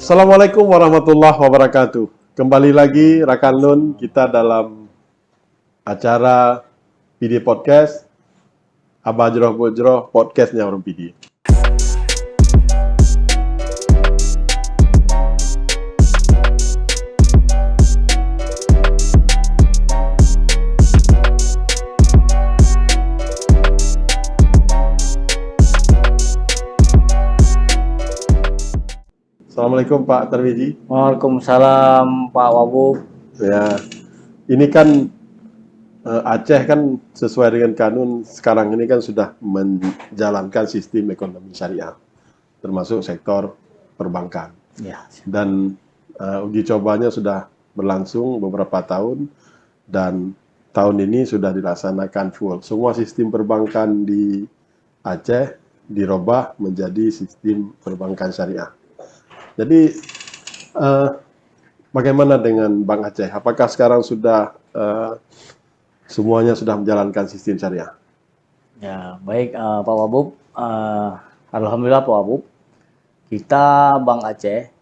Assalamualaikum warahmatullahi wabarakatuh. Kembali lagi rekan Lun kita dalam acara PD Podcast, Abah Jroh Bojroh Podcastnya Orang PD. Assalamualaikum Pak Tarmizi. Waalaikumsalam Pak Wabub. Ya, ini kan Aceh kan sesuai dengan kanun sekarang ini kan sudah menjalankan sistem ekonomi syariah, termasuk sektor perbankan. Ya. Dan uji cobanya sudah berlangsung beberapa tahun dan tahun ini sudah dilaksanakan full. Semua sistem perbankan di Aceh dirubah menjadi sistem perbankan syariah. Jadi bagaimana dengan Bank Aceh? Apakah sekarang sudah semuanya sudah menjalankan sistem syariah? Ya, baik Pak Wabub. Alhamdulillah Pak Wabub. Kita Bank Aceh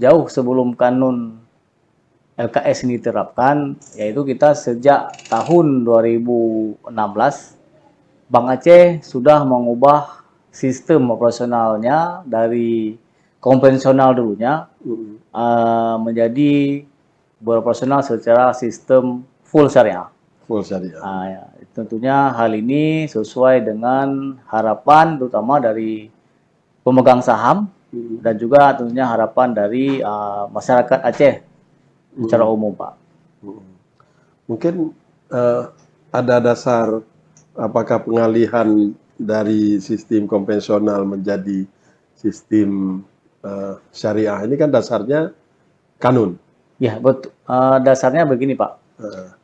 jauh sebelum kanun LKS ini diterapkan, yaitu kita sejak tahun 2016 Bank Aceh sudah mengubah sistem operasionalnya dari konvensional dulunya menjadi beroperasional secara sistem full syariah. Full syariah. Ya, tentunya hal ini sesuai dengan harapan terutama dari pemegang saham dan juga tentunya harapan dari masyarakat Aceh secara umum, Pak. Mungkin ada dasar apakah pengalihan dari sistem konvensional menjadi sistem syariah ini kan dasarnya kanun. Ya, betul. Dasarnya begini, Pak.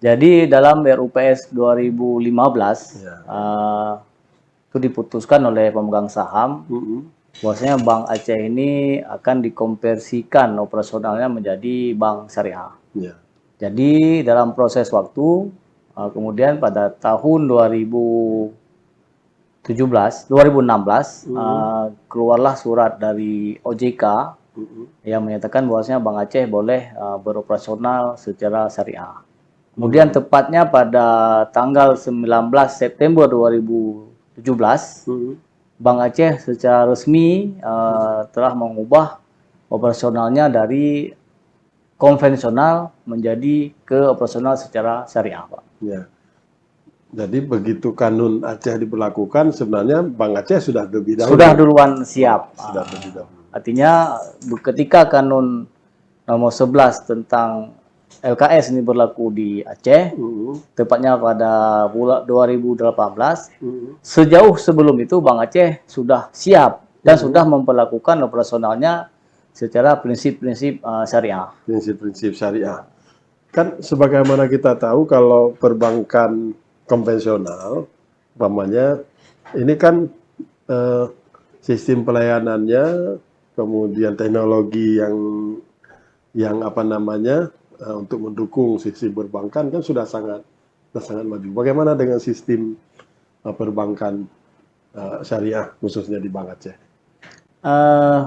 Jadi dalam RUPS 2015 itu diputuskan oleh pemegang saham bahwasanya Bank Aceh ini akan dikonversikan operasionalnya menjadi bank syariah. Ya. Jadi dalam proses waktu kemudian pada tahun 2016 keluarlah surat dari OJK yang menyatakan bahwasanya Bank Aceh boleh beroperasional secara syariah. Kemudian tepatnya pada tanggal 19 September 2017 Bank Aceh secara resmi telah mengubah operasionalnya dari konvensional menjadi ke operasional secara syariah, Pak. Ya. Jadi begitu kanun Aceh diberlakukan, sebenarnya Bank Aceh sudah lebih dahulu. Sudah duluan siap. Sudah lebih dahulu. Artinya ketika kanun nomor 11 tentang LKS ini berlaku di Aceh, tepatnya pada bulan 2018, sejauh sebelum itu Bank Aceh sudah siap dan sudah memperlakukan operasionalnya secara prinsip-prinsip syariah. Prinsip-prinsip syariah. Kan sebagaimana kita tahu kalau perbankan konvensional, umpamanya ini kan sistem pelayanannya, kemudian teknologi yang apa namanya untuk mendukung sistem perbankan kan sudah sangat maju. Bagaimana dengan sistem perbankan syariah khususnya di Bank Aceh?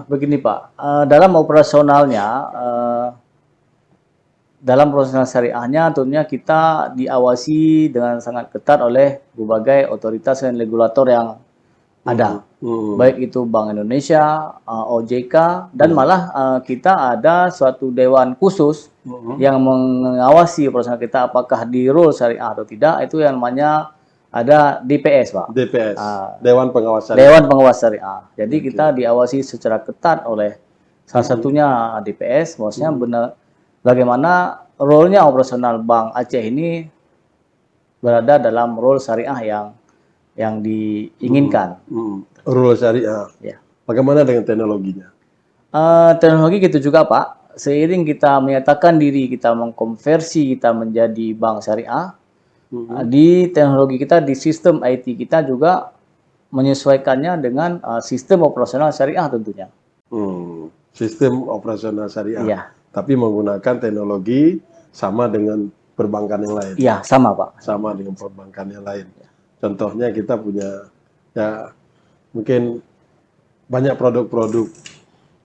Begini Pak, dalam operasionalnya. Dalam proses syariahnya tentunya kita diawasi dengan sangat ketat oleh berbagai otoritas dan regulator yang ada. Baik itu Bank Indonesia, OJK, dan malah kita ada suatu dewan khusus yang mengawasi operasional kita apakah di rule syariah atau tidak, itu yang namanya ada DPS, Pak. DPS, Dewan Pengawas Syariah. Dewan Pengawas Syariah. Jadi kita diawasi secara ketat oleh salah satunya DPS, maksudnya benar bagaimana role-nya operasional Bank Aceh ini berada dalam role syariah yang diinginkan. Role syariah. Ya. Bagaimana dengan teknologinya? Teknologi gitu juga Pak. Seiring kita menyatakan diri kita mengkonversi kita menjadi bank syariah, di teknologi kita, di sistem IT kita juga menyesuaikannya dengan sistem operasional syariah tentunya. Sistem operasional syariah. Iya. Tapi menggunakan teknologi sama dengan perbankan yang lain. Iya, sama Pak. Sama dengan perbankan yang lain. Contohnya kita punya ya mungkin banyak produk-produk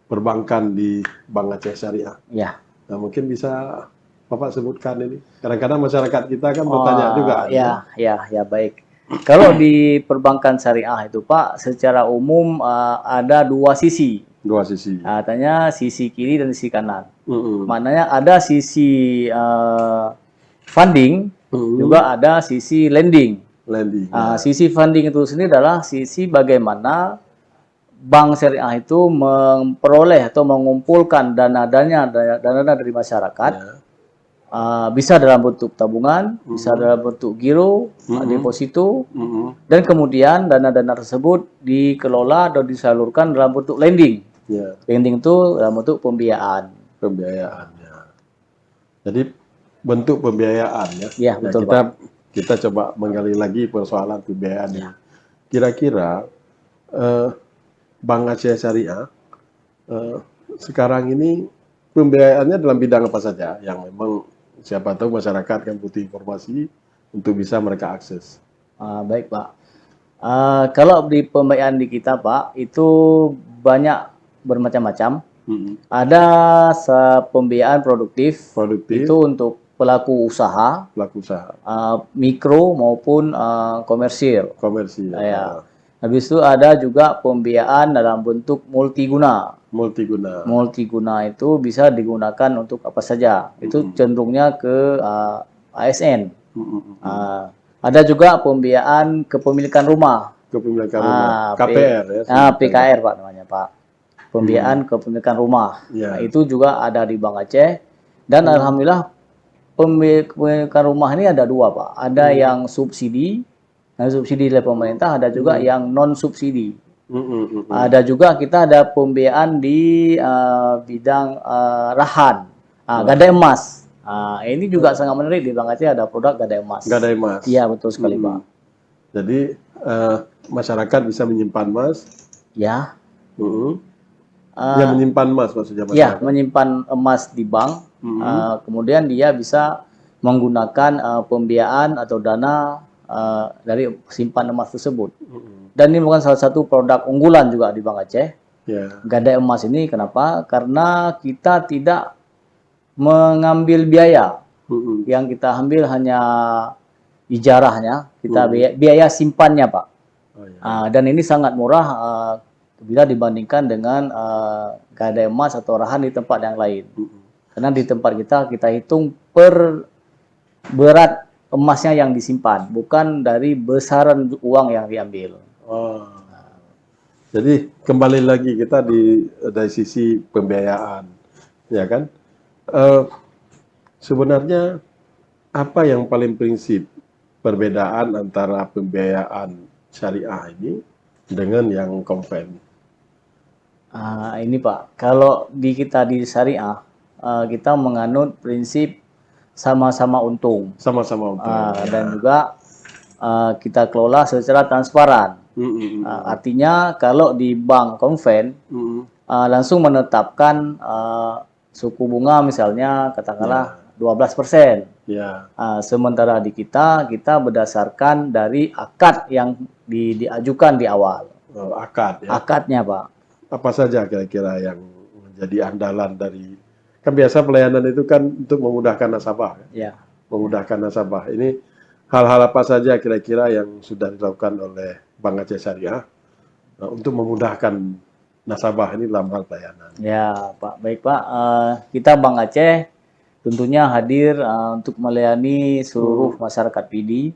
perbankan di Bank Aceh Syariah. Ya. Nah, mungkin bisa Bapak sebutkan ini. Kadang-kadang masyarakat kita kan bertanya juga. Ya, baik. Kalau di perbankan syariah itu Pak, secara umum ada dua sisi. Dua sisi. Artinya sisi kiri dan sisi kanan. Mm-mm. Maknanya ada sisi funding, juga ada sisi lending. Lending. Sisi funding itu sendiri adalah sisi bagaimana bank syariah itu memperoleh atau mengumpulkan dana dari masyarakat, bisa dalam bentuk tabungan, bisa dalam bentuk giro, deposito, dan kemudian dana-dana tersebut dikelola atau disalurkan dalam bentuk lending. Lending itu dalam bentuk pembiayaan. Jadi bentuk pembiayaan ya. Ya, betul, Pak. Kita coba menggali lagi persoalan pembiayaan ini. Kira-kira Bank Aceh Syariah sekarang ini pembiayaannya dalam bidang apa saja yang memang siapa tahu masyarakat kan butuh informasi untuk bisa mereka akses. Baik Pak. Kalau di pembiayaan di kita Pak itu banyak bermacam-macam. Ada pembiayaan produktif itu untuk pelaku usaha, mikro maupun komersil. Ya. Habis itu ada juga pembiayaan dalam bentuk multiguna. Multiguna itu bisa digunakan untuk apa saja. Itu cenderungnya ke ASN. Ada juga pembiayaan kepemilikan rumah. KPR ya. PKR Pak namanya Pak. Pembiayaan kepemilikan rumah. Nah, itu juga ada di Bank Aceh. Dan alhamdulillah pemilikan rumah ini ada dua Pak. Ada yang subsidi. Subsidi oleh pemerintah, ada juga yang non subsidi. Ada juga kita ada pembiayaan di bidang rahan, gadai emas. Ini juga sangat menarik di Bank Aceh, ada produk gadai emas. Gadai emas. Iya betul sekali Pak. Jadi masyarakat bisa menyimpan emas. Ya. Dia menyimpan emas maksudnya masyarakat. Ya, menyimpan emas di bank. Kemudian dia bisa menggunakan pembiayaan atau dana dari simpan emas tersebut. Dan ini bukan salah satu produk unggulan juga di Bank Aceh. Gadai emas ini kenapa? Karena kita tidak mengambil biaya. Yang kita ambil hanya ijarahnya, kita biaya simpannya Pak. Dan ini sangat murah bila dibandingkan dengan gadai emas atau rahan di tempat yang lain. Karena di tempat kita hitung per berat emasnya yang disimpan, bukan dari besaran uang yang diambil. Jadi kembali lagi kita dari sisi pembiayaan, ya kan? Sebenarnya apa yang paling prinsip perbedaan antara pembiayaan syariah ini dengan yang konven? Ini Pak, kalau kita di syariah, kita menganut prinsip sama-sama untung. Dan juga kita kelola secara transparan. Artinya kalau di bank konven langsung menetapkan suku bunga misalnya katakanlah 12%. Sementara di kita berdasarkan dari akad yang diajukan di awal. Akadnya Pak. Apa saja kira-kira yang menjadi andalan dari, kan biasa pelayanan itu kan untuk memudahkan nasabah. Memudahkan nasabah. Ini hal-hal apa saja kira-kira yang sudah dilakukan oleh Bank Aceh Syariah untuk memudahkan nasabah ini dalam hal pelayanan? Ya Pak, baik Pak. Kita Bank Aceh tentunya hadir untuk melayani seluruh masyarakat PD.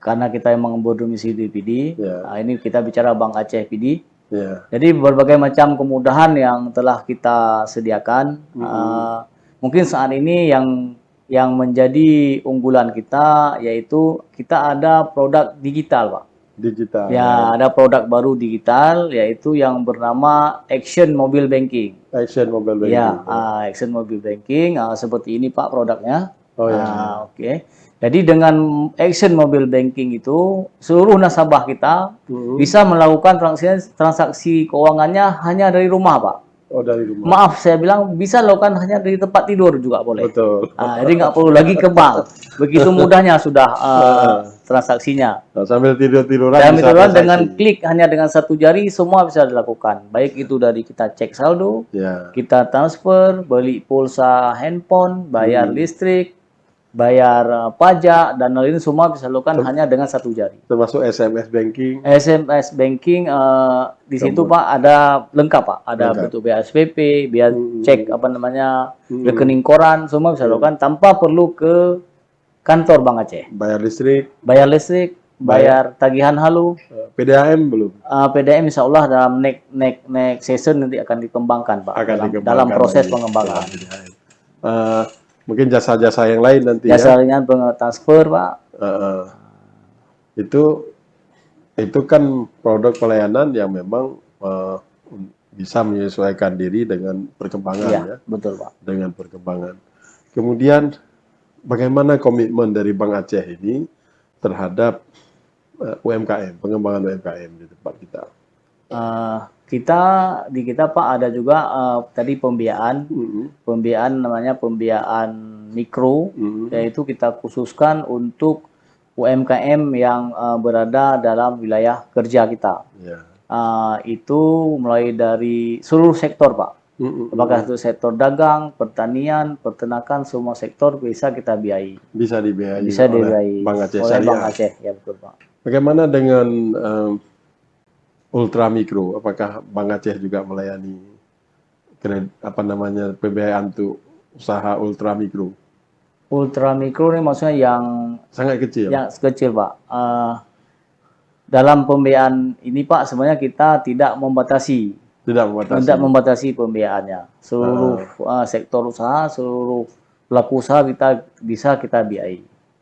Karena kita memang berdomisili di PD. Ini kita bicara Bank Aceh PD. Jadi berbagai macam kemudahan yang telah kita sediakan. Mungkin saat ini yang menjadi unggulan kita yaitu kita ada produk digital Pak. Ya, ada produk baru digital yaitu yang bernama Action Mobile Banking. Action Mobile Banking seperti ini Pak produknya. Oke. Jadi dengan Action Mobile Banking itu seluruh nasabah kita bisa melakukan transaksi keuangannya hanya dari rumah Pak. Dari rumah. Maaf saya bilang bisa lakukan hanya dari tempat tidur juga boleh. Betul. Jadi nggak perlu lagi ke bank. Begitu mudahnya sudah transaksinya. Nah, sambil tidur-tiduran Dan bisa itulah transaksi. dengan klik hanya dengan satu jari semua bisa dilakukan. Baik itu dari kita cek saldo, Ya. kita transfer, beli pulsa handphone, bayar listrik, bayar pajak dan lain-lain semua bisa dilakukan hanya dengan satu jari. Termasuk SMS banking. SMS banking di situ Pak ada lengkap Pak, ada Lengkap. bentuk BSPP, biar cek apa namanya rekening koran semua bisa dilakukan tanpa perlu ke kantor Bank Aceh. Bayar listrik. Bayar listrik, bayar tagihan halu, PDAM belum? PDM insya Allah dalam next season nanti akan dikembangkan Pak, dalam proses pengembangan. Mungkin jasa-jasa yang lain nanti Jasa ringan transfer Pak. Itu kan produk pelayanan yang memang bisa menyesuaikan diri dengan perkembangan ya. Betul Pak. Dengan perkembangan. Kemudian bagaimana komitmen dari Bank Aceh ini terhadap UMKM, pengembangan UMKM di tempat kita? Kita Pak ada juga tadi pembiayaan namanya pembiayaan mikro, yaitu kita khususkan untuk UMKM yang berada dalam wilayah kerja kita. Itu mulai dari seluruh sektor Pak. Apakah itu sektor dagang, pertanian, peternakan, semua sektor bisa kita biayai. Bisa dibiayai oleh Bank Aceh oleh Bank Aceh, ya betul Pak. Bagaimana dengan ultra mikro? Apakah Bank Aceh juga melayani pembiayaan untuk usaha ultra mikro? Ultra mikro ini maksudnya yang sangat kecil. Yang kecil Pak. Dalam pembiayaan ini Pak sebenarnya kita tidak membatasi. Tidak membatasi pembiayaannya. Seluruh sektor usaha, seluruh pelaku usaha bisa kita biayai.